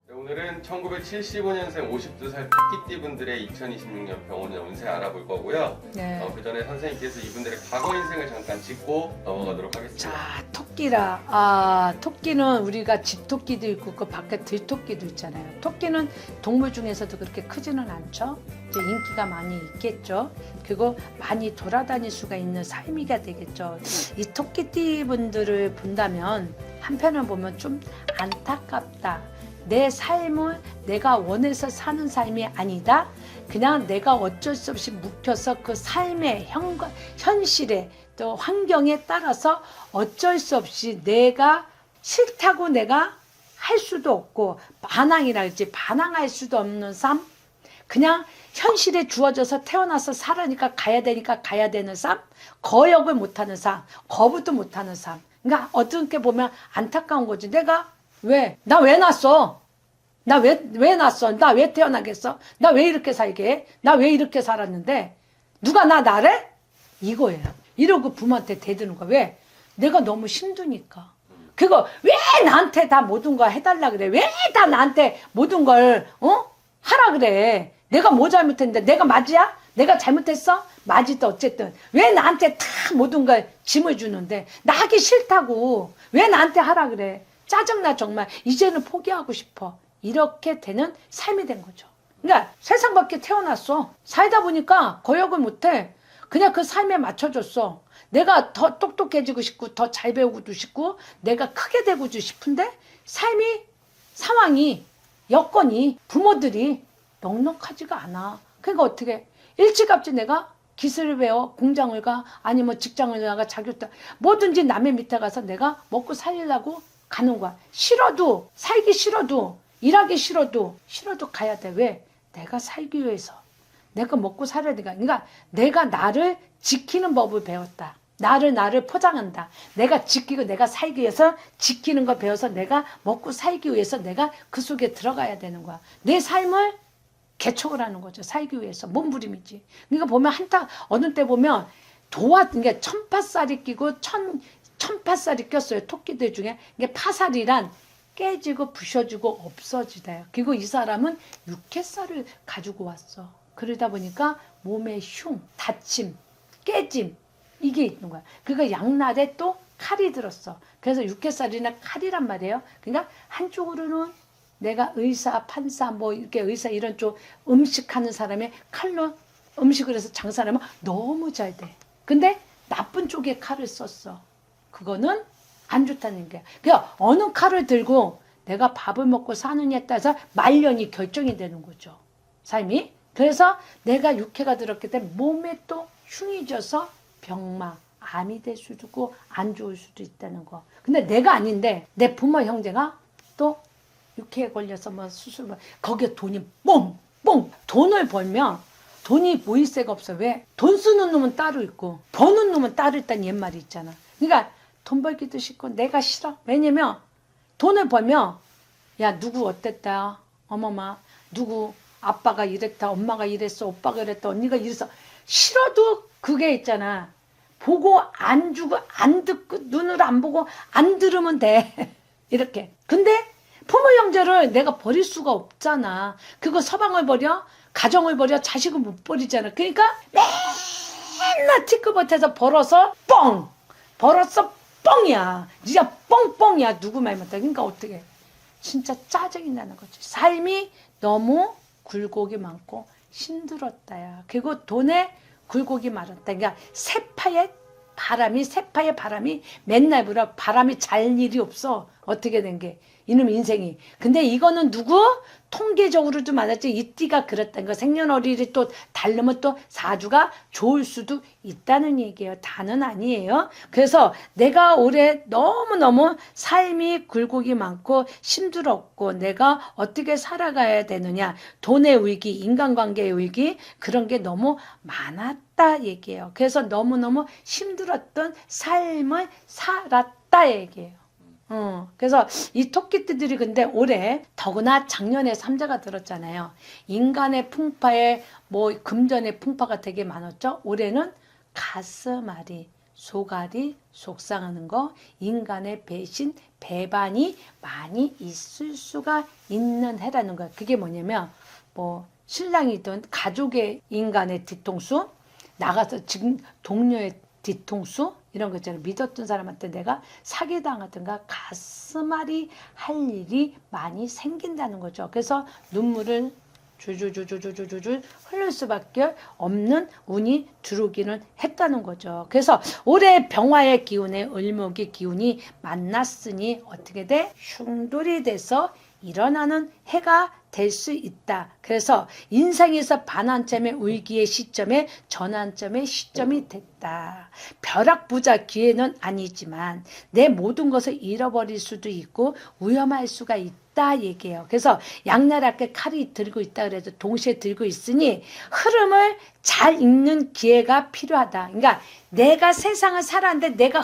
네, 오늘은 1975년생 52살 토끼띠 분들의 2026년 병원 운세 알아볼 거고요. 네. 그 전에 선생님께서 이분들의 과거 인생을 잠깐 짚고 넘어가도록 하겠습니다. 자, 토끼라. 토끼는 우리가 집토끼도 있고 그 밖에 들토끼도 있잖아요. 토끼는 동물 중에서도 그렇게 크지는 않죠. 이제 인기가 많이 있겠죠. 그리고 많이 돌아다닐 수가 있는 삶이가 되겠죠. 이 토끼띠 분들을 본다면 한편을 보면 좀 안타깝다. 내 삶을 내가 원해서 사는 삶이 아니다. 그냥 내가 어쩔 수 없이 묵혀서 그 삶의 현실에 또 환경에 따라서 어쩔 수 없이 내가 싫다고 내가 할 수도 없고 반항이라 그러지. 반항할 수도 없는 삶. 그냥 현실에 주어져서 태어나서 살으니까 가야 되니까 가야 되는 삶. 거역을 못하는 삶. 거부도 못하는 삶. 그러니까 어떻게 보면 안타까운 거지. 내가 왜? 나 왜 났어? 나 왜 났어? 나 왜 태어나겠어? 나 왜 이렇게 살게 해? 나 왜 이렇게 살았는데? 누가 나래? 이거예요. 이러고 부모한테 대드는 거야. 왜? 내가 너무 힘드니까. 그거 왜 나한테 다 모든 걸 해달라 그래? 왜 다 나한테 모든 걸 하라 그래? 내가 뭐 잘못했는데? 내가 맞이야? 내가 잘못했어? 맞이도 어쨌든 왜 나한테 다 모든 걸 짐을 주는데 나 하기 싫다고 왜 나한테 하라 그래? 짜증나 정말. 이제는 포기하고 싶어. 이렇게 되는 삶이 된 거죠. 그러니까 세상 밖에 태어났어. 살다 보니까 거역을 못해. 그냥 그 삶에 맞춰줬어. 내가 더 똑똑해지고 싶고 더 잘 배우고도 싶고 내가 크게 되고도 싶은데 삶이 상황이 여건이 부모들이 넉넉하지가 않아. 그러니까 어떻게 일찌감치 내가 기술을 배워 공장을 가 아니면 직장을 나가 자격증 뭐든지 남의 밑에 가서 내가 먹고 살리려고 가는 거야. 싫어도 살기 싫어도 일하기 싫어도 가야 돼. 왜? 내가 살기 위해서. 내가 먹고 살아야 되니까. 그러니까 내가 나를 지키는 법을 배웠다. 나를 포장한다. 내가 지키고 내가 살기 위해서 지키는 거 배워서 내가 먹고 살기 위해서 내가 그 속에 들어가야 되는 거야. 내 삶을 개척을 하는 거죠. 살기 위해서. 몸부림이지. 그러니까 보면 어느 때 보면 그러니까 천파살이 끼고 천파살이 꼈어요. 토끼들 중에. 이게 파살이란 깨지고 부셔지고 없어지다. 그리고 이 사람은 육회살을 가지고 왔어. 그러다 보니까 몸에 다침, 깨짐 이게 있는 거야. 그러니까 양날에 또 칼이 들었어. 그래서 육회살이나 칼이란 말이에요. 그러니까 한쪽으로는 내가 의사, 판사, 뭐 이렇게 의사 이런 쪽 음식하는 사람의 칼로 음식을 해서 장사하면 너무 잘 돼. 근데 나쁜 쪽에 칼을 썼어. 그거는 안 좋다는 거야. 그러니까 어느 칼을 들고 내가 밥을 먹고 사느냐에 따라서 말년이 결정이 되는 거죠. 삶이. 그래서 내가 육회가 들었기 때문에 몸에 또 흉이 져서 병마, 암이 될 수도 있고 안 좋을 수도 있다는 거. 근데 내가 아닌데 내 부모 형제가 또 육회에 걸려서 뭐 수술 거기에 돈이 뽕 돈을 벌면 돈이 보일 새가 없어. 왜? 돈 쓰는 놈은 따로 있고 버는 놈은 따로 있다는 옛말이 있잖아. 그러니까 돈 벌기도 싫고 내가 싫어. 왜냐면 돈을 벌면 야 누구 어땠다. 어머마 누구 아빠가 이랬다. 엄마가 이랬어. 오빠가 이랬다. 언니가 이랬어. 싫어도 그게 있잖아. 보고 안 주고 안 듣고 눈으로 안 보고 안 들으면 돼. 이렇게. 근데 부모 형제를 내가 버릴 수가 없잖아. 그거 서방을 버려? 가정을 버려? 자식을 못 버리잖아. 그러니까 맨날 티끌밭에서 벌어서 뻥! 벌었어 뻥이야. 진짜 뻥뻥이야. 누구 말 못해. 그러니까 어떻게 진짜 짜증이 나는 거지. 삶이 너무 굴곡이 많고 힘들었다야. 그리고 돈에 굴곡이 많았다. 그러니까 새파의 바람이 맨날 불어. 바람이 잘 일이 없어. 어떻게 된 게. 이놈 인생이. 근데 이거는 누구? 통계적으로도 많았지. 이 띠가 그렇다는 거. 생년월일이 또 다르면 또 사주가 좋을 수도 있다는 얘기예요. 다는 아니에요. 그래서 내가 올해 너무너무 삶이 굴곡이 많고 힘들었고 내가 어떻게 살아가야 되느냐. 돈의 위기, 인간관계의 위기 그런 게 너무 많았다 얘기예요. 그래서 너무너무 힘들었던 삶을 살았다 얘기예요. 그래서 이 토끼띠들이 근데 올해 더구나 작년에 삼재가 들었잖아요. 인간의 풍파에 뭐 금전의 풍파가 되게 많았죠. 올해는 가슴앓이, 소갈이, 속상하는 거, 인간의 배신, 배반이 많이 있을 수가 있는 해라는 거야. 그게 뭐냐면 뭐 신랑이든 가족의 인간의 뒤통수, 나가서 지금 동료의 뒤통수 이런 거 있잖아요. 믿었던 사람한테 내가 사기당하든가 가슴앓이 할 일이 많이 생긴다는 거죠. 그래서 눈물을 줄줄줄줄줄줄 흘릴 수밖에 없는 운이 들어오기는 했다는 거죠. 그래서 올해 병화의 기운에 을목의 기운이 만났으니 어떻게 돼? 흉돌이 돼서 일어나는 해가 될 수 있다. 그래서 인생에서 반환점의 위기의 시점에 전환점의 시점이 됐다. 벼락부자 기회는 아니지만 내 모든 것을 잃어버릴 수도 있고 위험할 수가 있다 얘기해요. 그래서 양날하게 칼이 들고 있다 그래도 동시에 들고 있으니 흐름을 잘 읽는 기회가 필요하다. 그러니까 내가 세상을 살았는데 내가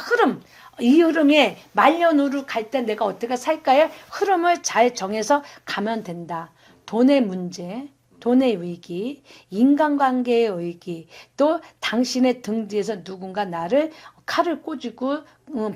이 흐름에 말년으로 갈 때 내가 어떻게 살까요? 흐름을 잘 정해서 가면 된다. 돈의 문제, 돈의 위기, 인간관계의 위기, 또 당신의 등 뒤에서 누군가 나를 칼을 꽂고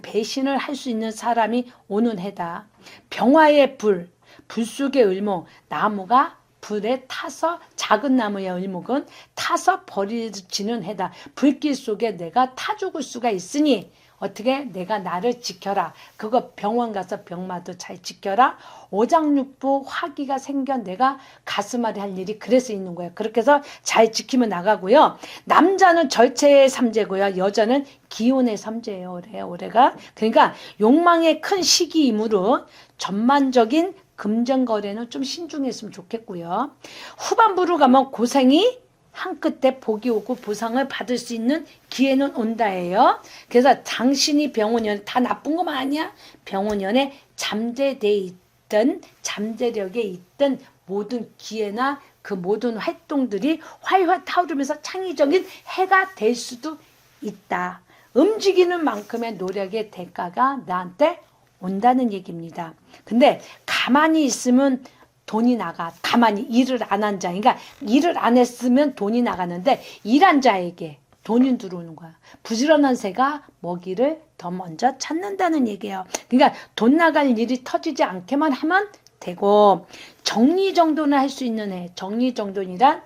배신을 할 수 있는 사람이 오는 해다. 병화의 불 속의 을목, 나무가 불에 타서 작은 나무의 을목은 타서 버려지는 해다. 불길 속에 내가 타 죽을 수가 있으니 어떻게 내가 나를 지켜라. 그거 병원 가서 병마도 잘 지켜라. 오장육부 화기가 생겨 내가 가슴앓이 할 일이 그래서 있는 거예요. 그렇게 해서 잘 지키면 나가고요. 남자는 절체의 삼재고요. 여자는 기운의 삼재예요. 올해가. 그러니까 욕망의 큰 시기이므로 전반적인 금전거래는 좀 신중했으면 좋겠고요. 후반부로 가면 고생이 한 끝에 복이 오고 보상을 받을 수 있는 기회는 온다예요. 그래서 당신이 병원연에 다 나쁜 것만 아니야. 병원연에 잠재돼 있던 잠재력에 있던 모든 기회나 그 모든 활동들이 활활 타오르면서 창의적인 해가 될 수도 있다. 움직이는 만큼의 노력의 대가가 나한테 온다는 얘기입니다. 근데 가만히 있으면 돈이 나가. 가만히 일을 안 한 자. 그러니까 일을 안 했으면 돈이 나가는데 일한 자에게 돈이 들어오는 거야. 부지런한 새가 먹이를 더 먼저 찾는다는 얘기예요. 그러니까 돈 나갈 일이 터지지 않게만 하면 되고 정리정돈을 할 수 있는 해. 정리정돈이란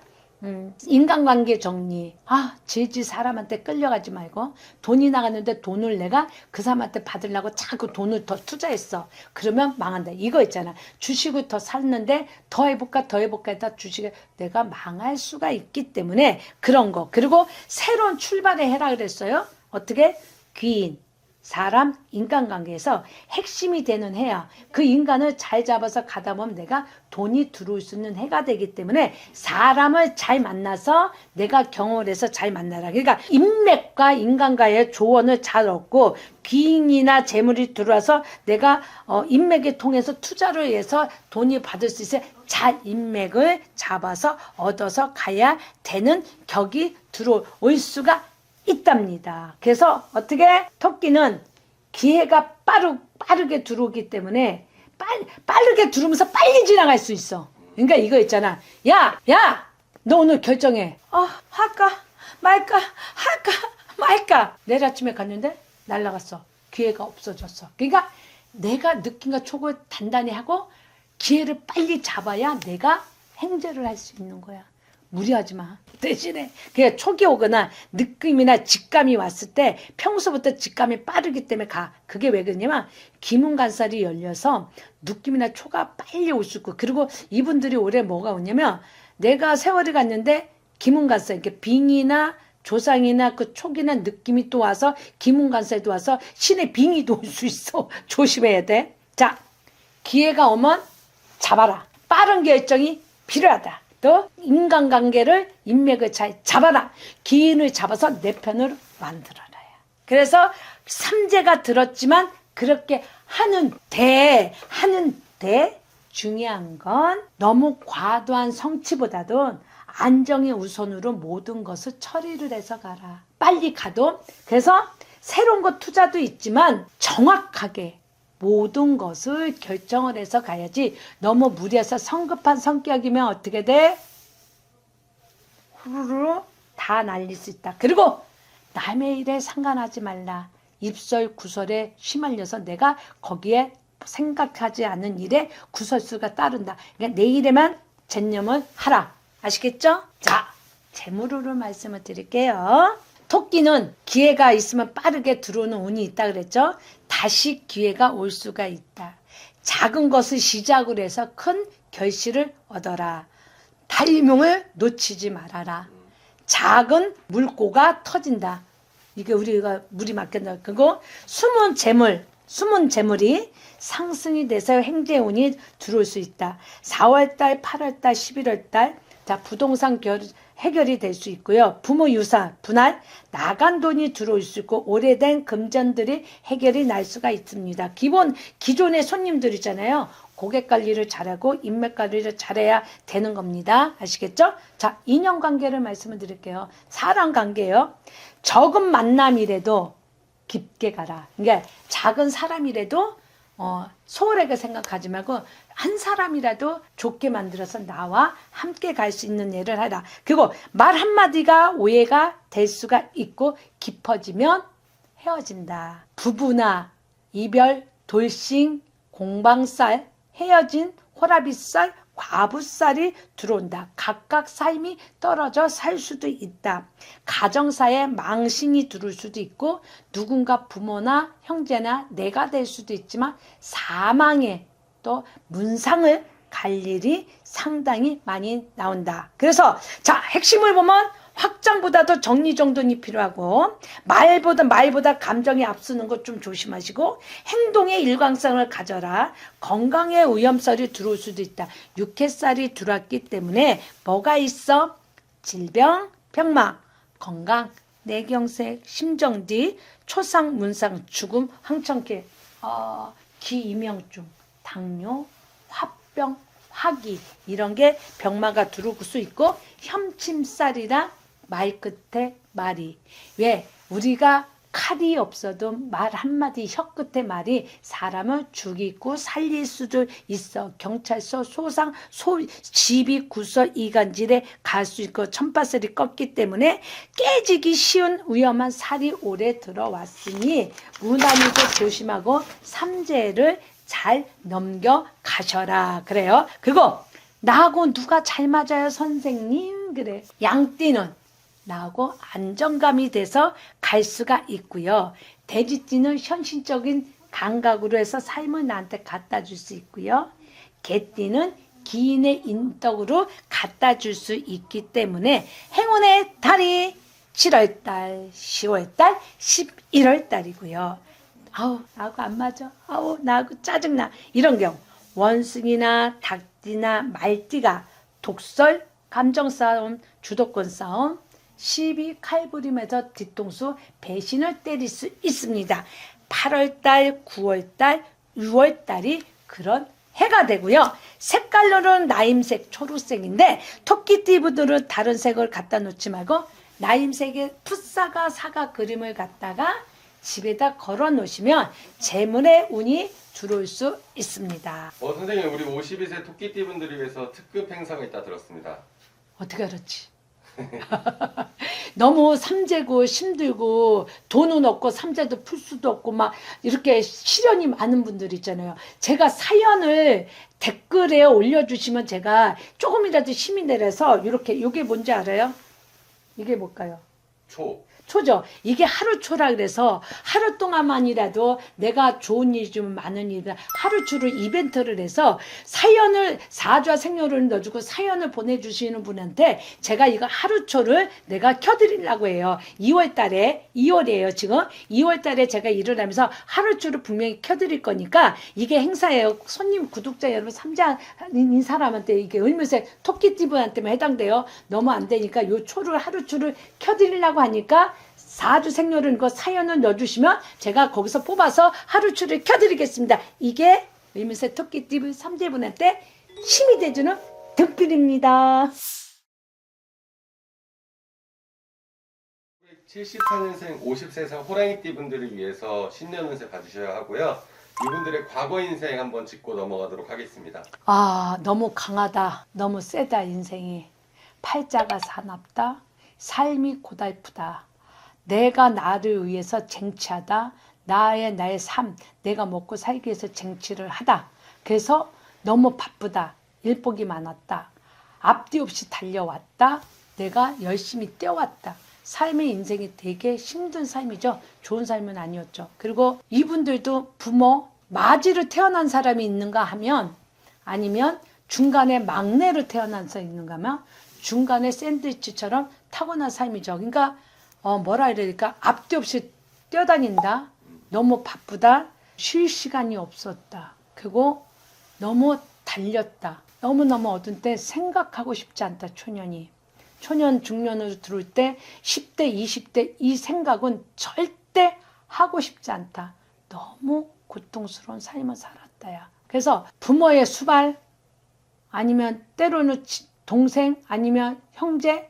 인간관계 정리. 질질 사람한테 끌려가지 말고 돈이 나갔는데 돈을 내가 그 사람한테 받으려고 자꾸 돈을 더 투자했어. 그러면 망한다. 이거 있잖아. 주식을 더 샀는데 더 해볼까 했다 주식에 내가 망할 수가 있기 때문에 그런 거. 그리고 새로운 출발의 해라 그랬어요. 어떻게? 귀인. 사람, 인간관계에서 핵심이 되는 해야. 그 인간을 잘 잡아서 가다 보면 내가 돈이 들어올 수 있는 해가 되기 때문에 사람을 잘 만나서 내가 경험을 해서 잘 만나라. 그러니까 인맥과 인간과의 조언을 잘 얻고 귀인이나 재물이 들어와서 내가 인맥을 통해서 투자를 해서 돈이 받을 수 있어요. 잘 인맥을 잡아서 얻어서 가야 되는 격이 들어올 수가 있답니다. 그래서 어떻게 토끼는 기회가 빠르게 들어오기 때문에 빠르게 들어오면서 빨리 지나갈 수 있어. 그러니까 이거 있잖아. 야, 너 오늘 결정해. 할까 말까. 내일 아침에 갔는데 날라갔어. 기회가 없어졌어. 그러니까 내가 느낌과 촉을 단단히 하고 기회를 빨리 잡아야 내가 행제를 할 수 있는 거야. 무리하지 마. 대신에 그냥 촉이 오거나 느낌이나 직감이 왔을 때 평소부터 직감이 빠르기 때문에 가. 그게 왜 그러냐면 기문간살이 열려서 느낌이나 촉가 빨리 올 수 있고 그리고 이분들이 올해 뭐가 오냐면 내가 세월이 갔는데 기문간살 이렇게 빙이나 조상이나 그 촉이나 느낌이 또 와서 기문간살도 와서 신의 빙의도 올 수 있어. 조심해야 돼. 자, 기회가 오면 잡아라. 빠른 결정이 필요하다. 또 인간관계를 인맥을 잘 잡아라. 기인을 잡아서 내 편으로 만들어라. 그래서 삼재가 들었지만 그렇게 하는데 중요한 건 너무 과도한 성취보다도 안정의 우선으로 모든 것을 처리를 해서 가라. 빨리 가도. 그래서 새로운 것 투자도 있지만 정확하게 모든 것을 결정을 해서 가야지. 너무 무리해서 성급한 성격이면 어떻게 돼? 후루루 다 날릴 수 있다. 그리고 남의 일에 상관하지 말라. 입설 구설에 휘말려서 내가 거기에 생각하지 않는 일에 구설수가 따른다. 그러니까 내 일에만 전념을 하라. 아시겠죠? 자, 재물으로 말씀을 드릴게요. 토끼는 기회가 있으면 빠르게 들어오는 운이 있다 그랬죠? 다시 기회가 올 수가 있다. 작은 것을 시작으로 해서 큰 결실을 얻어라. 타이밍을 놓치지 말아라. 작은 물고가 터진다. 이게 우리가 물이 막힌다. 그리고 숨은 재물이 상승이 돼서 행재운이 들어올 수 있다. 4월달, 8월달, 11월달 자 부동산 해결이 될 수 있고요. 부모 유산, 분할, 나간 돈이 들어올 수 있고 오래된 금전들이 해결이 날 수가 있습니다. 기존의 손님들이잖아요. 고객 관리를 잘하고 인맥 관리를 잘해야 되는 겁니다. 아시겠죠? 자, 인연관계를 말씀을 드릴게요. 사람 관계요. 적은 만남이라도 깊게 가라. 그러니까 작은 사람이라도 소홀하게 생각하지 말고 한 사람이라도 좋게 만들어서 나와 함께 갈 수 있는 일을 하라. 그리고 말 한마디가 오해가 될 수가 있고 깊어지면 헤어진다. 부부나 이별, 돌싱, 공방살, 헤어진 호라비살, 과부살이 들어온다. 각각 삶이 떨어져 살 수도 있다. 가정사에 망신이 들어올 수도 있고 누군가 부모나 형제나 내가 될 수도 있지만 사망에 또 문상을 갈 일이 상당히 많이 나온다. 그래서 자 핵심을 보면 확장보다도 정리정돈이 필요하고 말보다 감정이 앞서는 것 좀 조심하시고 행동의 일관성을 가져라. 건강에 위험살이 들어올 수도 있다. 육해살이 들어왔기 때문에 뭐가 있어? 질병, 병마, 건강, 뇌경색, 심정지, 초상, 문상, 죽음, 황천기, 기이명증, 당뇨, 화병, 화기 이런 게 병마가 들어올 수 있고 혐침살이랑 말 끝에 말이 왜 우리가 칼이 없어도 말 한마디 혀 끝에 말이 사람을 죽이고 살릴 수도 있어. 경찰서 소상 집이 구설 이간질에 갈 수 있고 천파살이 꺾기 때문에 깨지기 쉬운 위험한 살이 오래 들어왔으니 무난히도 조심하고 삼재를 잘 넘겨가셔라. 그래요. 그리고 나하고 누가 잘 맞아요 선생님? 그래. 양띠는 나하고 안정감이 돼서 갈 수가 있고요. 돼지띠는 현실적인 감각으로 해서 삶을 나한테 갖다 줄 수 있고요. 개띠는 기인의 인덕으로 갖다 줄 수 있기 때문에 행운의 달이 7월달, 10월달, 11월달이고요. 아우 나하고 안 맞아. 아우 나하고 짜증나. 이런 경우 원숭이나 닭띠나 말띠가 독설, 감정싸움, 주도권 싸움, 시비 칼부림에서 뒤통수 배신을 때릴 수 있습니다. 8월달, 9월달, 6월달이 그런 해가 되고요. 색깔로는 나임색, 초록색인데 토끼띠분들은 다른 색을 갖다 놓지 말고 나임색의 풋사과 사과 그림을 갖다가 집에다 걸어 놓으시면 재물의 운이 들어올 수 있습니다. 선생님 우리 52세 토끼띠분들을 위해서 특급 행사가 있다 들었습니다. 어떻게 알았지? 너무 삼재고 힘들고 돈은 없고 삼재도 풀 수도 없고 막 이렇게 시련이 많은 분들 있잖아요. 제가 사연을 댓글에 올려주시면 제가 조금이라도 힘이 내려서 이렇게 이게 뭔지 알아요? 이게 뭘까요? 초죠. 이게 하루초라 그래서 하루 동안만이라도 내가 좋은 일이 좀 많은 일이다. 하루초로 이벤트를 해서 사연을 사주와 생년을 넣어주고 사연을 보내주시는 분한테 제가 이거 하루초를 내가 켜드리려고 해요. 2월이에요 지금. 2월달에 제가 일을 하면서 하루초를 분명히 켜드릴 거니까 이게 행사예요. 손님 구독자 여러분 삼자인 사람한테 이게 을묘색 토끼띠분한테만 해당돼요. 너무 안 되니까 요 초를 하루초를 켜드리려고 하니까 사주 생년을 거 사연을 넣어주시면 제가 거기서 뽑아서 하루초를 켜드리겠습니다. 이게 을묘색 토끼띠 삼재분한테 힘이 돼주는 득필입니다. 74년생 50세상 호랑이띠 분들을 위해서 신년 운세 받으셔야 하고요. 이분들의 과거 인생 한번 짚고 넘어가도록 하겠습니다. 너무 강하다. 너무 세다 인생이. 팔자가 사납다. 삶이 고달프다. 내가 나를 위해서 쟁취하다. 나의 삶, 내가 먹고 살기 위해서 쟁취를 하다. 그래서 너무 바쁘다. 일복이 많았다. 앞뒤 없이 달려왔다. 내가 열심히 뛰어왔다. 삶의 인생이 되게 힘든 삶이죠. 좋은 삶은 아니었죠. 그리고 이분들도 부모, 맞이로 태어난 사람이 있는가 하면, 아니면 중간에 막내로 태어나서 있는가 하면 중간에 샌드위치처럼 타고난 삶이죠. 그러니까 뭐라 해야 될까? 앞뒤 없이 뛰어다닌다. 너무 바쁘다. 쉴 시간이 없었다. 그리고 너무 달렸다. 너무너무 어두운 때 생각하고 싶지 않다. 초년이. 초년 중년으로 들어올 때 10대 20대 이 생각은 절대 하고 싶지 않다. 너무 고통스러운 삶을 살았다야. 그래서 부모의 수발, 아니면 때로는 동생, 아니면 형제,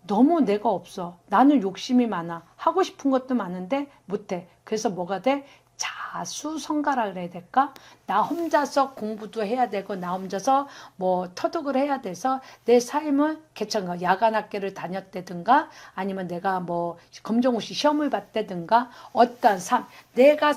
너무 내가 없어. 나는 욕심이 많아. 하고 싶은 것도 많은데 못해. 그래서 뭐가 돼? 자수성가라 그래야 될까? 나 혼자서 공부도 해야 되고, 나 혼자서 뭐 터득을 해야 돼서 내 삶을 개척한 거. 야간학교를 다녔다든가, 아니면 내가 뭐 검정고시 시험을 봤다든가, 어떤 삶, 내가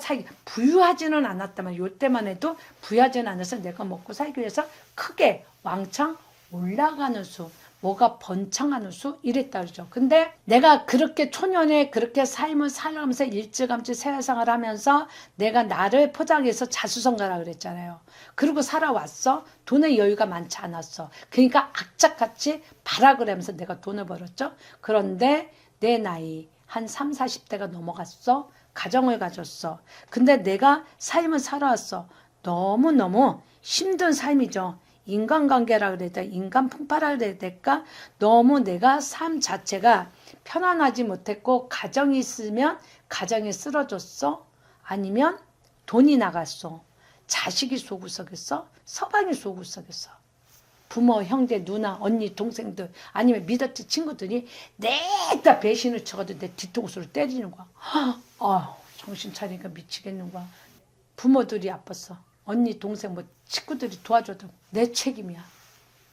부유하지는 않았다만, 요때만 해도 부유하지는 않아서 내가 먹고 살기 위해서 크게 왕창 올라가는 수, 뭐가 번창하는 수 이랬다 그러죠. 근데 내가 그렇게 초년에 그렇게 삶을 살아가면서 일찌감치 세상을 하면서 내가 나를 포장해서 자수성가라 그랬잖아요. 그리고 살아왔어. 돈의 여유가 많지 않았어. 그러니까 악착같이 발악을 하면서 내가 돈을 벌었죠. 그런데 내 나이 한 3, 40대가 넘어갔어. 가정을 가졌어. 근데 내가 삶을 살아왔어. 너무너무 힘든 삶이죠. 인간관계라 그래야 돼. 인간 풍파라 그래야 될까? 너무 내가 삶 자체가 편안하지 못했고, 가정이 있으면 가정이 쓰러졌어. 아니면 돈이 나갔어. 자식이 속구석했어. 서방이 속구석했어. 부모, 형제, 누나, 언니, 동생들, 아니면 믿었던 친구들이 내다 배신을 쳐가지고 내 뒤통수를 때리는 거야. 정신 차리니까 미치겠는 거야. 부모들이 아팠어. 언니, 동생, 뭐 친구들이 도와줘도 내 책임이야.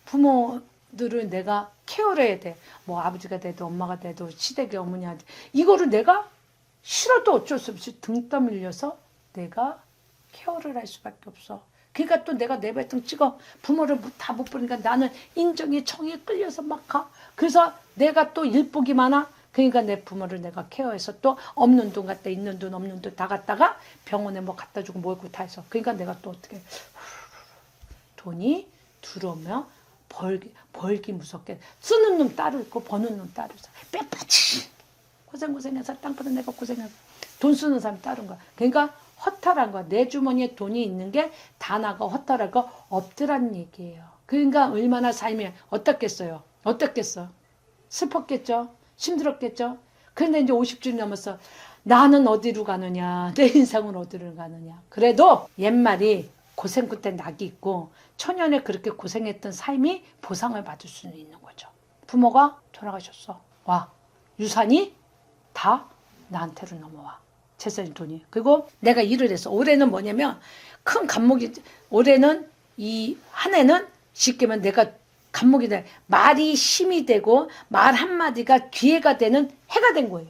부모들은 내가 케어를 해야 돼. 뭐 아버지가 돼도 엄마가 돼도 시댁의 어머니한테 이거를 내가 싫어도 어쩔 수 없이 등 떠밀려서 내가 케어를 할 수밖에 없어. 그러니까 또 내가 내 발등 찍어. 부모를 다 못 보니까 나는 인정에 정에 끌려서 막 가. 그래서 내가 또 일복이 많아. 그러니까 내 부모를 내가 케어해서 또 없는 돈 갖다 있는 돈 없는 돈 다 갖다가 병원에 뭐 갖다 주고 뭐 있고 다 해서. 그러니까 내가 또 어떻게 돈이 들어오면 벌기 무섭게 쓰는 놈 따로 있고 버는 놈 따로 있어. 빼빠지 고생해서 땅파도 내가 고생해서 돈 쓰는 사람 따른 거야. 그러니까 허탈한 거야. 내 주머니에 돈이 있는 게 다 나가 허탈할 거 없더란 얘기예요. 그러니까 얼마나 삶이 어떻겠어요? 어떻겠어? 슬펐겠죠? 힘들었겠죠? 그런데 이제 50주년 넘어서 나는 어디로 가느냐? 내 인생은 어디로 가느냐? 그래도 옛말이 고생 끝에 낙이 있고, 초년에 그렇게 고생했던 삶이 보상을 받을 수는 있는 거죠. 부모가 돌아가셨어. 와, 유산이 다 나한테로 넘어와. 재산이 돈이. 그리고 내가 일을 해서 올해는 뭐냐면 큰 간목이, 올해는 이 한 해는 쉽게 말하면 내가 간목이 돼. 말이 힘이 되고 말 한마디가 기회가 되는 해가 된 거예요.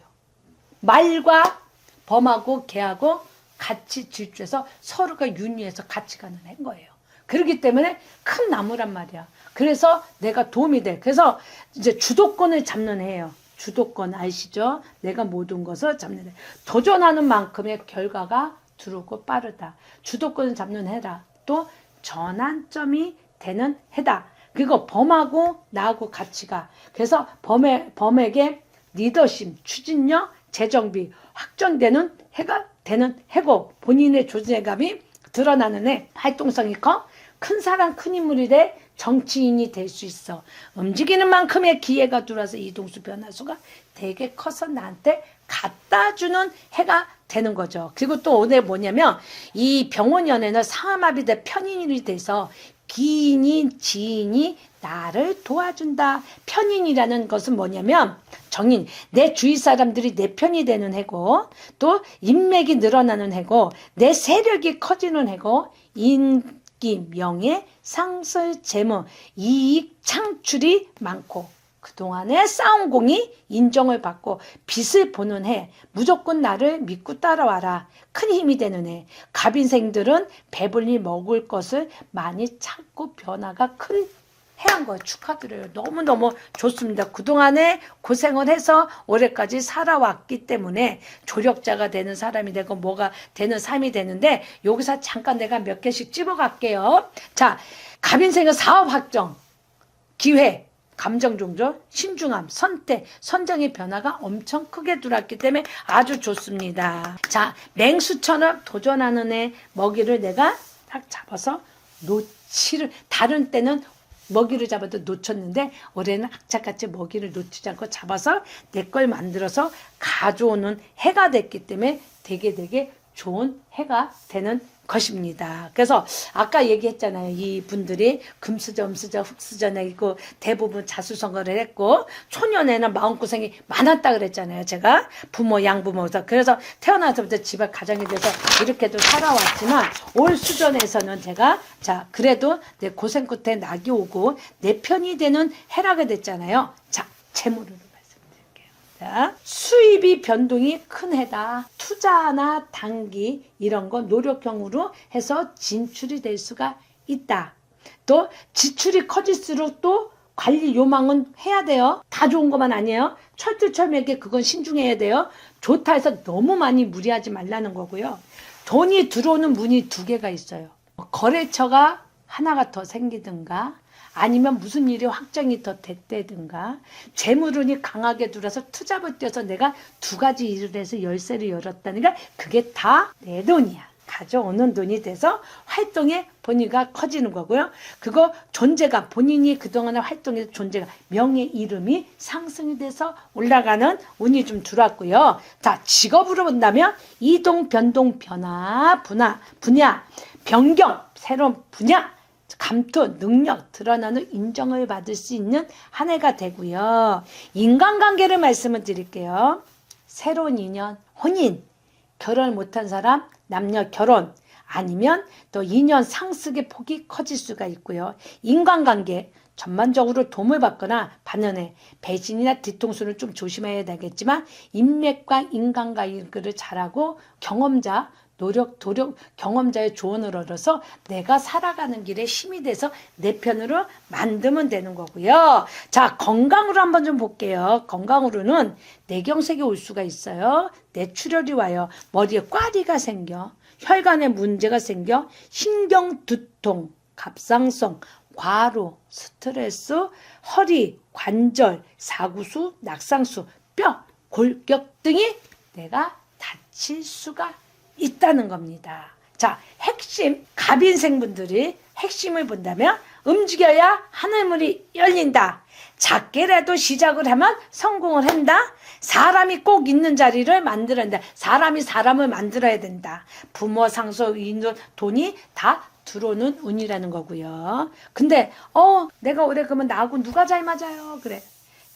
말과 범하고 개하고 같이 질주해서 서로가 윤리해서 같이 가는 해인 거예요. 그렇기 때문에 큰 나무란 말이야. 그래서 내가 도움이 돼. 그래서 이제 주도권을 잡는 해예요. 주도권 아시죠? 내가 모든 것을 잡는 해. 도전하는 만큼의 결과가 들어오고 빠르다. 주도권을 잡는 해다. 또 전환점이 되는 해다. 그리고 범하고 나하고 같이 가. 그래서 범에게 리더십, 추진력, 재정비 확정되는 해가 되는 해고, 본인의 존재감이 드러나는 해. 활동성이 커. 큰 사람 큰 인물이 돼. 정치인이 될 수 있어. 움직이는 만큼의 기회가 들어와서 이동수 변화수가 되게 커서 나한테 갖다 주는 해가 되는 거죠. 그리고 또 오늘 뭐냐면 이 병원연애는 상하마비 돼 편인이 돼서 기인이 지인이 나를 도와준다. 편인이라는 것은 뭐냐면 정인, 내 주위 사람들이 내 편이 되는 해고, 또 인맥이 늘어나는 해고, 내 세력이 커지는 해고, 인기, 명예, 상설, 재무, 이익 창출이 많고, 그동안의 쌓은 공이 인정을 받고 빛을 보는 해. 무조건 나를 믿고 따라와라. 큰 힘이 되는 해. 갑인생들은 배불리 먹을 것을 많이 찾고 변화가 큰 해한 거 축하드려요. 너무너무 좋습니다. 그동안에 고생을 해서 올해까지 살아왔기 때문에 조력자가 되는 사람이 되고 뭐가 되는 삶이 되는데 여기서 잠깐 내가 몇 개씩 집어갈게요. 자, 갑인생은 사업 확정, 기회, 감정 종조, 신중함, 선택, 선정의 변화가 엄청 크게 들어왔기 때문에 아주 좋습니다. 자, 맹수처럼 도전하는 애 먹이를 내가 딱 잡아서 놓치를, 다른 때는 먹이를 잡아도 놓쳤는데 올해는 악착같이 먹이를 놓치지 않고 잡아서 내 걸 만들어서 가져오는 해가 됐기 때문에 되게 좋은 해가 되는 것입니다. 그래서 아까 얘기했잖아요. 이 분들이 금수저, 음수저, 흑수저나 있고 대부분 자수성가를 했고 초년에는 마음고생이 많았다 그랬잖아요. 제가 부모, 양부모서. 그래서 태어나서부터 집안 가정이 돼서 이렇게도 살아왔지만 올 수전에서는 제가 자 그래도 내 고생 끝에 낙이 오고 내 편이 되는 해라게 됐잖아요. 자 재물으로 자, 수입이 변동이 큰 해다. 투자나 단기 이런 거 노력형으로 해서 진출이 될 수가 있다. 또 지출이 커질수록 또 관리 요망은 해야 돼요. 다 좋은 것만 아니에요. 철두철미하게 그건 신중해야 돼요. 좋다 해서 너무 많이 무리하지 말라는 거고요. 돈이 들어오는 문이 두 개가 있어요. 거래처가 하나가 더 생기든가 아니면 무슨 일이 확정이 더 됐다든가 재물운이 강하게 들어서 투잡을 뛰어서 내가 두 가지 일을 해서 열쇠를 열었다니까 그게 다 내 돈이야. 가져오는 돈이 돼서 활동의 본의가 커지는 거고요. 그거 존재감, 본인이 그동안의 활동의 존재감, 명예, 이름이 상승이 돼서 올라가는 운이 좀 들어왔고요. 자, 직업으로 본다면 이동, 변동, 변화, 분야, 변경, 새로운 분야, 감투, 능력, 드러나는 인정을 받을 수 있는 한 해가 되고요. 인간관계를 말씀을 드릴게요. 새로운 인연, 혼인, 결혼 못한 사람, 남녀 결혼, 아니면 또 인연 상승의 폭이 커질 수가 있고요. 인간관계, 전반적으로 도움을 받거나 받는 해, 배신이나 뒤통수를 좀 조심해야 되겠지만 인맥과 인간관계를 잘하고 경험자, 노력, 경험자의 조언을 얻어서 내가 살아가는 길에 힘이 돼서 내 편으로 만들면 되는 거고요. 자, 건강으로 한번 좀 볼게요. 건강으로는 뇌경색이 올 수가 있어요. 뇌출혈이 와요. 머리에 꽈리가 생겨. 혈관에 문제가 생겨. 신경 두통, 갑상선, 과로, 스트레스, 허리, 관절, 사구수, 낙상수, 뼈, 골격 등이 내가 다칠 수가 있다는 겁니다. 자, 핵심 갑인생분들이 핵심을 본다면 움직여야 하늘문이 열린다. 작게라도 시작을 하면 성공을 한다. 사람이 꼭 있는 자리를 만들어야 된다. 사람이 사람을 만들어야 된다. 부모, 상속, 인돈, 돈이 다 들어오는 운이라는 거고요. 근데 내가 올해 그러면 나하고 누가 잘 맞아요? 그래.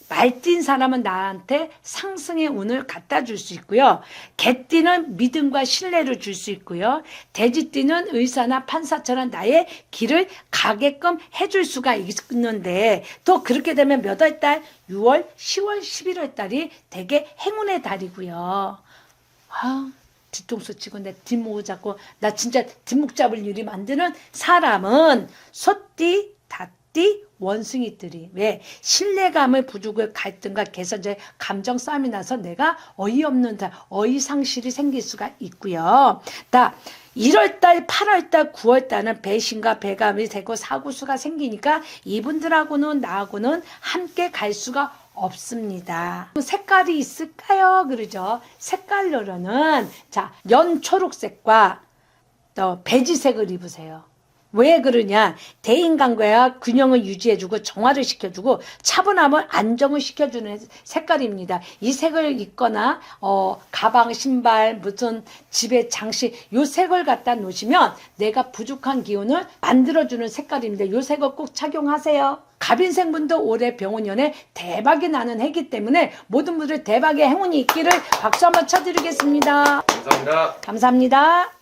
말뛴 사람은 나한테 상승의 운을 갖다 줄 수 있고요. 개띠는 믿음과 신뢰를 줄 수 있고요. 돼지띠는 의사나 판사처럼 나의 길을 가게끔 해줄 수가 있는데 또 그렇게 되면 몇 월 달? 6월, 10월, 11월 달이 되게 행운의 달이고요. 뒤통수 치고 내 뒷목 잡고 나 진짜 뒷목 잡을 일이 만드는 사람은 소띠, 닭띠, 원숭이들이 왜 신뢰감을 부족을 갈등과 개선제 감정 싸움이 나서 내가 어이없는 어이 상실이 생길 수가 있고요. 1월달, 8월달, 9월달은 배신과 배감이 되고 사고수가 생기니까 이분들하고는 나하고는 함께 갈 수가 없습니다. 색깔이 있을까요? 그러죠. 색깔로는 자 연초록색과 또 베지색을 입으세요. 왜 그러냐? 대인관계와 균형을 유지해주고 정화를 시켜주고 차분함을 안정을 시켜주는 색깔입니다. 이 색을 입거나 가방, 신발, 무슨 집에 장식 이 색을 갖다 놓으시면 내가 부족한 기운을 만들어주는 색깔입니다. 이 색을 꼭 착용하세요. 갑인생분도 올해 병원연에 대박이 나는 해기 때문에 모든 분들 대박의 행운이 있기를 박수 한번 쳐드리겠습니다. 감사합니다. 감사합니다.